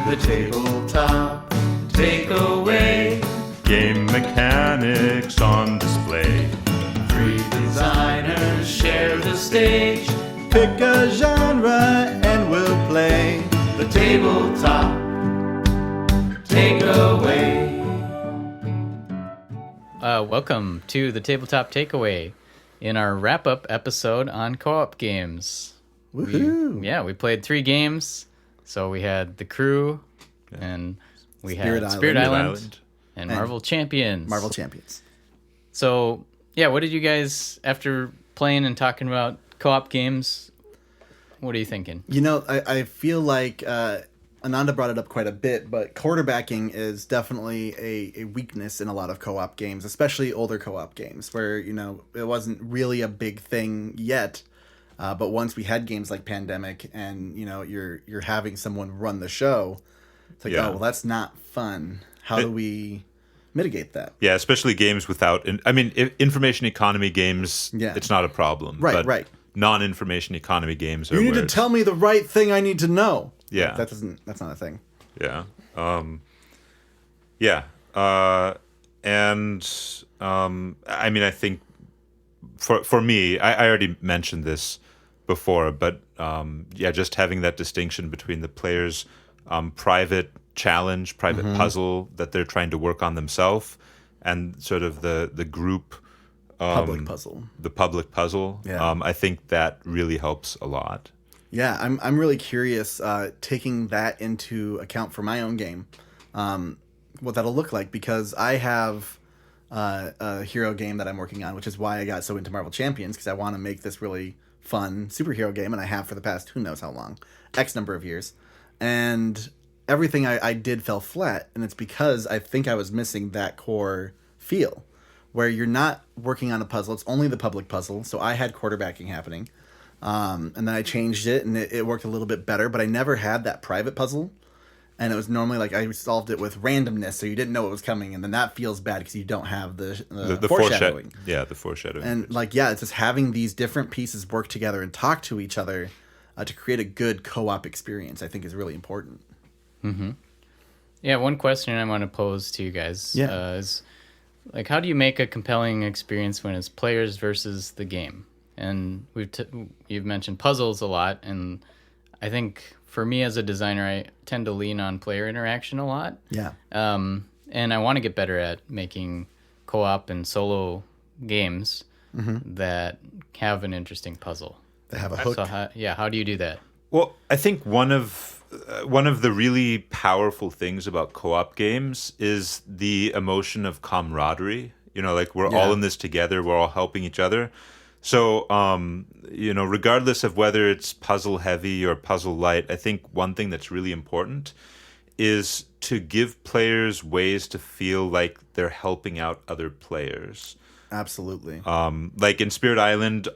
The tabletop takeaway. Game mechanics on display. Three designers share the stage. Pick a genre and we'll play. The tabletop takeaway. Welcome to the Tabletop Takeaway in our wrap-up episode on co-op games. Woohoo! We played 3 games. So we had The Crew, and we had Spirit Island, and Marvel Champions. Marvel Champions. So, what did you guys, after playing and talking about co-op games, what are you thinking? You know, I feel like Ananda brought it up quite a bit, but quarterbacking is definitely a weakness in a lot of co-op games, especially older co-op games, where, you know, it wasn't really a big thing yet. But once we had games like Pandemic and, you know, you're having someone run the show, it's like, oh, well, that's not fun. How do we mitigate that? Yeah, especially games without... information economy games, it's not a problem. Right. Non-information economy games are You need to tell me the right thing I need to know. Yeah. That's not a thing. Yeah. I think for me, I already mentioned this before, but just having that distinction between the player's private challenge, private puzzle that they're trying to work on themselves, and sort of the group Public puzzle. The public puzzle. Yeah. I think that really helps a lot. Yeah, I'm really curious, taking that into account for my own game, what that'll look like, because I have a hero game that I'm working on, which is why I got so into Marvel Champions, because I want to make this really fun superhero game, and I have for the past who knows how long, X number of years, and everything I did fell flat, and it's because I think I was missing that core feel, where you're not working on a puzzle, it's only the public puzzle, so I had quarterbacking happening. And then I changed it, and it worked a little bit better, but I never had that private puzzle. And it was normally like I solved it with randomness, so you didn't know it was coming, and then that feels bad because you don't have the foreshadowing. The foreshadowing. And it's just having these different pieces work together and talk to each other to create a good co-op experience, I think is really important. Mm-hmm. Yeah, one question I want to pose to you guys is, like, how do you make a compelling experience when it's players versus the game? And you've mentioned puzzles a lot, and I think for me as a designer, I tend to lean on player interaction a lot. Yeah. And I want to get better at making co-op and solo games that have an interesting puzzle. They have a hook. So how do you do that? Well, I think one of the really powerful things about co-op games is the emotion of camaraderie. You know, like we're all in this together. We're all helping each other. So, regardless of whether it's puzzle heavy or puzzle light, I think one thing that's really important is to give players ways to feel like they're helping out other players. Absolutely. Like in Spirit Island,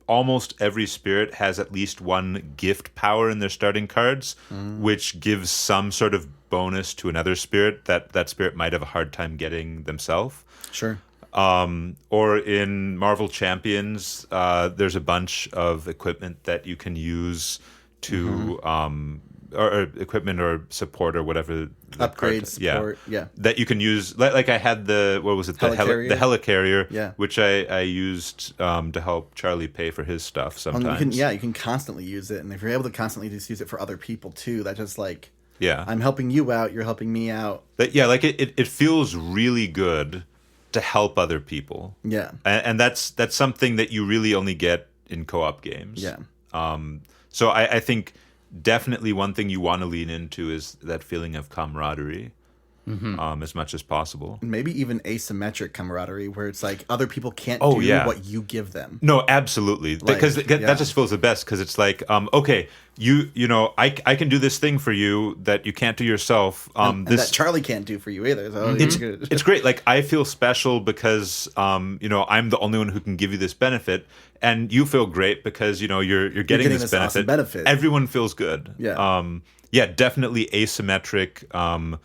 almost every spirit has at least one gift power in their starting cards, which gives some sort of bonus to another spirit that spirit might have a hard time getting themselves. Sure. Or in Marvel Champions, there's a bunch of equipment that you can use to, or equipment or support or whatever. Upgrade support, that you can use. Like I had the helicarrier, which I used to help Charlie pay for his stuff sometimes. You can constantly use it, and if you're able to constantly just use it for other people too, that just like, I'm helping you out, you're helping me out. It feels really good to help other people. Yeah. And that's something that you really only get in co-op games. Yeah. So I think definitely one thing you want to lean into is that feeling of camaraderie. As much as possible. Maybe even asymmetric camaraderie, where it's like other people can't do what you give them. No, absolutely, because that just feels the best. Because it's like, okay, I can do this thing for you that you can't do yourself. And that Charlie can't do for you either. So it's great. Like I feel special because I'm the only one who can give you this benefit, and you feel great because you're getting this benefit. Awesome benefit. Everyone feels good. Yeah. Definitely asymmetric.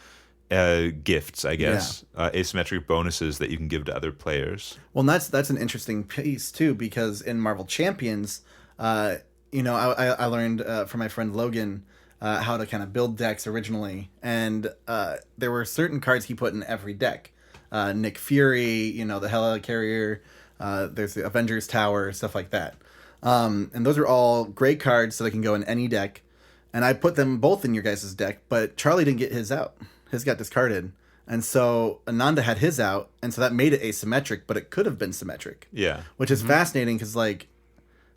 Gifts, I guess, asymmetric bonuses that you can give to other players. Well, and that's an interesting piece too, because in Marvel Champions, I learned from my friend Logan how to kind of build decks originally, and there were certain cards he put in every deck. Nick Fury, the Helicarrier, there's the Avengers Tower, stuff like that. And those are all great cards, so they can go in any deck. And I put them both in your guys' deck, but Charlie didn't get his out. His got discarded. And so Ananda had his out, and so that made it asymmetric, but it could have been symmetric. Yeah. Which is fascinating, because,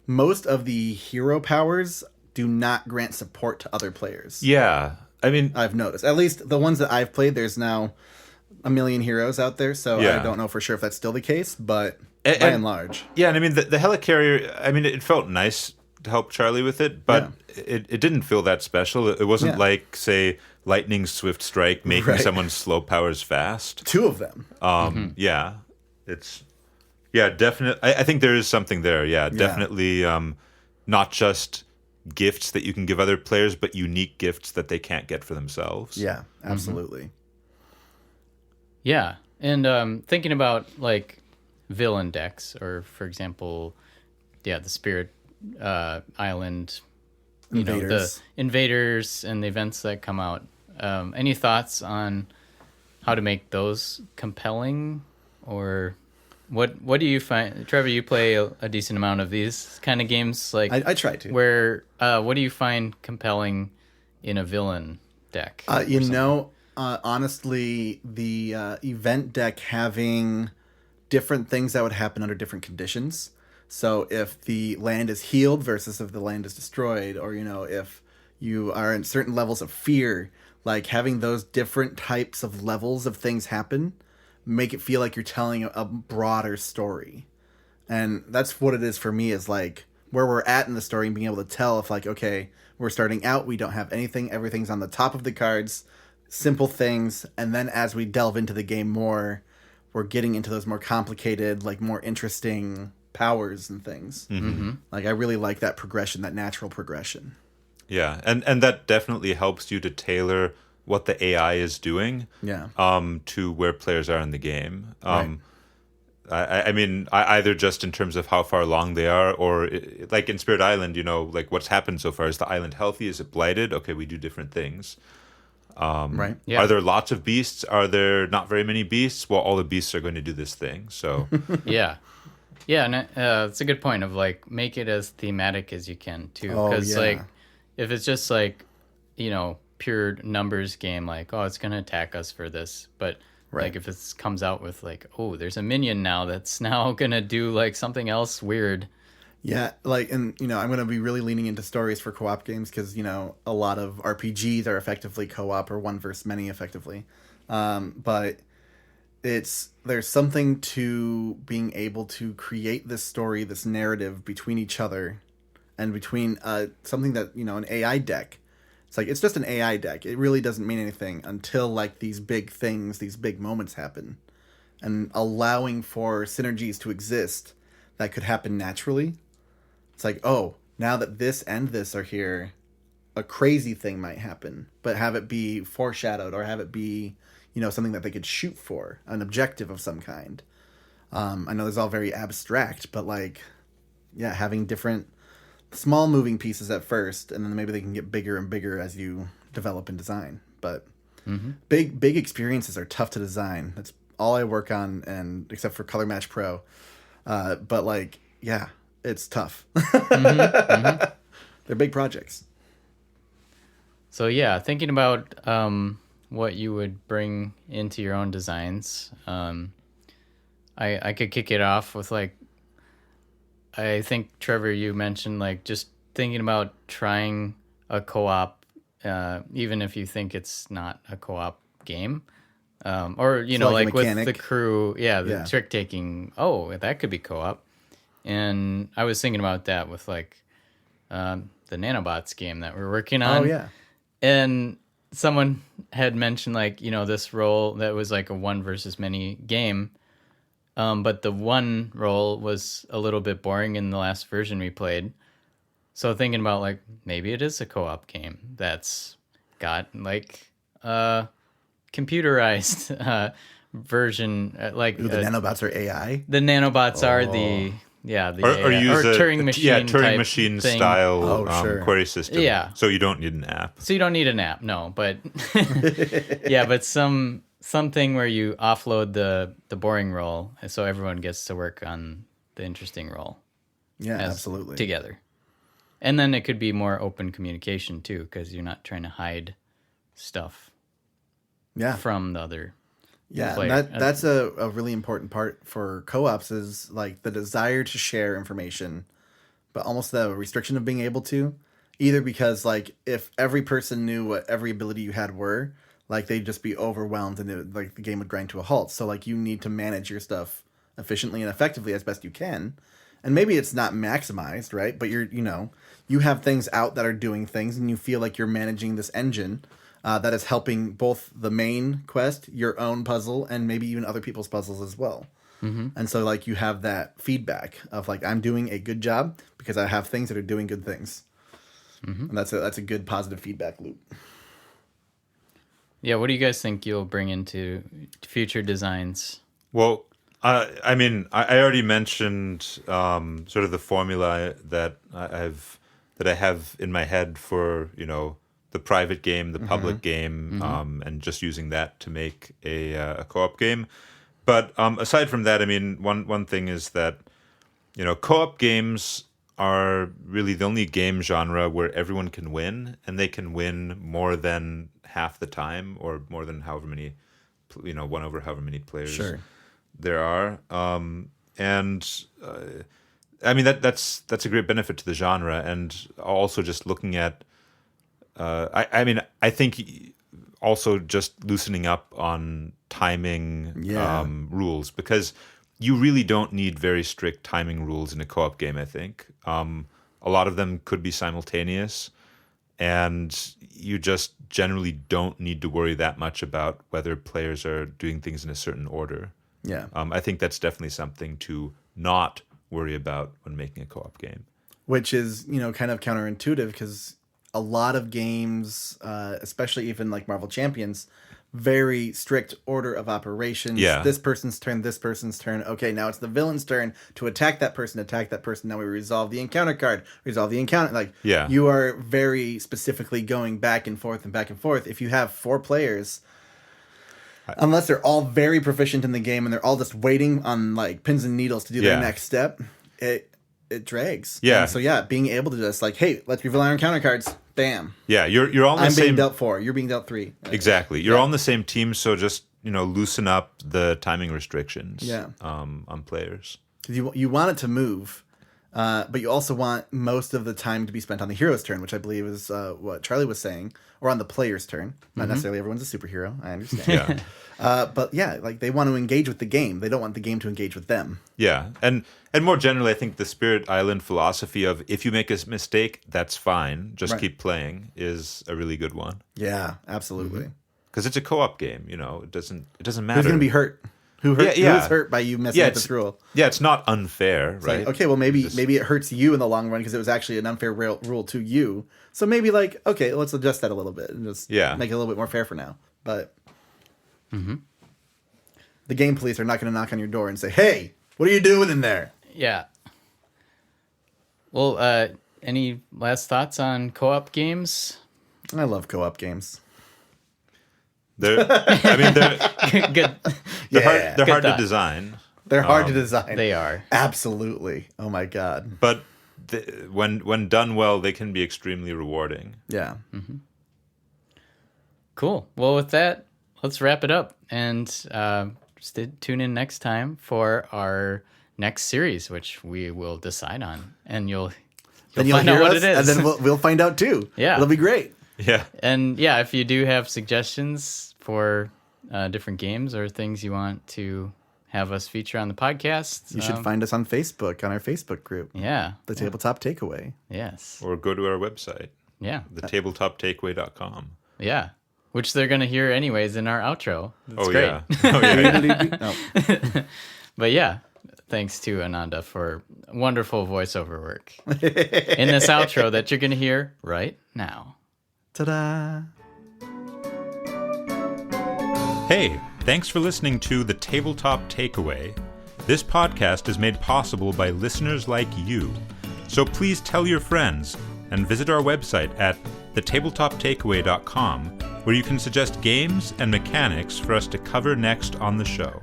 most of the hero powers do not grant support to other players. Yeah. I mean, I've noticed. At least the ones that I've played, there's now a million heroes out there, so I don't know for sure if that's still the case, but by and large. Yeah, and I mean, the Helicarrier, it felt nice to help Charlie with it, but it didn't feel that special. It wasn't like, say, Lightning Swift Strike making someone's slow powers fast. 2 of them. Yeah. Definitely. I think there is something there. Yeah, definitely. Not just gifts that you can give other players, but unique gifts that they can't get for themselves. Yeah, absolutely. Yeah, and thinking about villain decks, or for example, the Spirit Island, Invaders. The invaders and the events that come out. Any thoughts on how to make those compelling, or what do you find? Trevor, you play a decent amount of these kind of games. I try to. Where what do you find compelling in a villain deck? Honestly, the event deck having different things that would happen under different conditions. So if the land is healed versus if the land is destroyed, or if you are in certain levels of fear, having those different types of levels of things happen, make it feel like you're telling a broader story. And that's what it is for me, is where we're at in the story, and being able to tell if okay, we're starting out, we don't have anything, everything's on the top of the cards, simple things, and then as we delve into the game more, we're getting into those more complicated, more interesting powers and things. I really like that progression, that natural progression. Yeah, and that definitely helps you to tailor what the AI is doing to where players are in the game. I mean, either just in terms of how far along they are, or in Spirit Island, what's happened so far. Is the island healthy? Is it blighted? Okay, we do different things. Right. Yeah. Are there lots of beasts? Are there not very many beasts? Well, all the beasts are going to do this thing. So Yeah, and it's a good point of make it as thematic as you can too, because if it's just pure numbers game, it's going to attack us for this, but if it comes out with there's a minion now that's now going to do something else weird. Yeah, and I'm going to be really leaning into stories for co-op games, because a lot of RPGs are effectively co-op, or one versus many effectively. But there's something to being able to create this story, this narrative between each other, and between something that an AI deck. It's just an AI deck. It really doesn't mean anything until these big things, these big moments happen, and allowing for synergies to exist that could happen naturally. It's now that this and this are here, a crazy thing might happen, but have it be foreshadowed, or have it be, something that they could shoot for, an objective of some kind. I know this is all very abstract, but having different small moving pieces at first, and then maybe they can get bigger and bigger as you develop and design. But big experiences are tough to design. That's all I work on, and except for Color Match Pro. But it's tough. They're big projects. So thinking about what you would bring into your own designs, I could kick it off with I think, Trevor, you mentioned just thinking about trying a co-op, even if you think it's not a co-op game, or with the crew, the trick taking. Oh, that could be co-op. And I was thinking about that with the Nanobots game that we're working on. Oh yeah, and someone had mentioned this role that was a one versus many game. But the one role was a little bit boring in the last version we played. So thinking about maybe it is a co-op game that's got computerized version. the Nanobots are AI. The Nanobots are the Yeah, the or use a Turing machine, Turing type machine thing. style sure. query system. Yeah. So you don't need an app. So you don't need an app, no. But yeah, but something where you offload the boring role, so everyone gets to work on the interesting role. Yeah, absolutely. Together. And then it could be more open communication too, because you're not trying to hide stuff from the other player. That's a really important part for co-ops is like the desire to share information, but almost the restriction of being able to. Either because like if every person knew what every ability you had were, like they'd just be overwhelmed and like the game would grind to a halt. So like you need to manage your stuff efficiently and effectively as best you can. And maybe it's not maximized, right? But you have things out that are doing things and you feel like you're managing this engine that is helping both the main quest, your own puzzle, and maybe even other people's puzzles as well. Mm-hmm. And so like you have that feedback of like, I'm doing a good job because I have things that are doing good things. Mm-hmm. And that's a good positive feedback loop. Yeah, what do you guys think you'll bring into future designs? Well, I mean, I already mentioned sort of the formula that I have in my head for the private game, the public game, and just using that to make a co-op game. But aside from that, I mean, one thing is that co-op games are really the only game genre where everyone can win, and they can win more than half the time, or more than however many, one over however many players there are. And I mean that's a great benefit to the genre, and also just looking at. I think also just loosening up on timing rules, because you really don't need very strict timing rules in a co-op game, I think. A lot of them could be simultaneous, and you just generally don't need to worry that much about whether players are doing things in a certain order. Yeah. I think that's definitely something to not worry about when making a co-op game. Which is, kind of counterintuitive because a lot of games, especially even like Marvel Champions, very strict order of operations. Yeah. This person's turn. Okay, now it's the villain's turn to attack that person. Now we resolve the encounter card. You are very specifically going back and forth. If you have 4 players, unless they're all very proficient in the game and they're all just waiting on like pins and needles to do their next step, it drags. Yeah. And so being able to just like, hey, let's reveal our encounter cards. Bam. Yeah, you're all. I'm being dealt 4. You're being dealt 3. Exactly. You're all on the same team, so just loosen up the timing restrictions. Yeah. On players. You want it to move, but you also want most of the time to be spent on the hero's turn, which I believe is what Charlie was saying, or on the player's turn. Not necessarily everyone's a superhero. I understand. Yeah. But yeah, like they want to engage with the game. They don't want the game to engage with them. Yeah, and more generally, I think the Spirit Island philosophy of if you make a mistake, that's fine. Just keep playing is a really good one. Yeah, absolutely. Because it's a co-op game. It doesn't matter. Who's going to be hurt? Who's hurt by you messing with this rule? Yeah, it's not unfair, right? Like, okay, well maybe it hurts you in the long run because it was actually an unfair rule to you. So maybe like, okay, let's adjust that a little bit and just make it a little bit more fair for now. But the game police are not going to knock on your door and say, "Hey, what are you doing in there?" Yeah. Well, any last thoughts on co-op games? I love co-op games. They're Good. They're hard to design. They're hard to design. They are. Absolutely. Oh my god. But when done well, they can be extremely rewarding. Yeah. Mm-hmm. Cool. Well, with that, let's wrap it up and tune in next time for our next series, which we will decide on, and you'll find out what it is, and then we'll find out too. Yeah, it'll be great. Yeah, and yeah, if you do have suggestions for different games or things you want to have us feature on the podcast, you should find us on Facebook, on our Facebook group. Yeah, the Tabletop Takeaway. Yes, or go to our website. Yeah, thetabletoptakeaway.com. Yeah. Which they're going to hear anyways in our outro. That's great. Yeah. Oh, yeah. But yeah, thanks to Ananda for wonderful voiceover work in this outro that you're going to hear right now. Ta-da! Hey, thanks for listening to The Tabletop Takeaway. This podcast is made possible by listeners like you. So please tell your friends and visit our website at thetabletoptakeaway.com, where you can suggest games and mechanics for us to cover next on the show.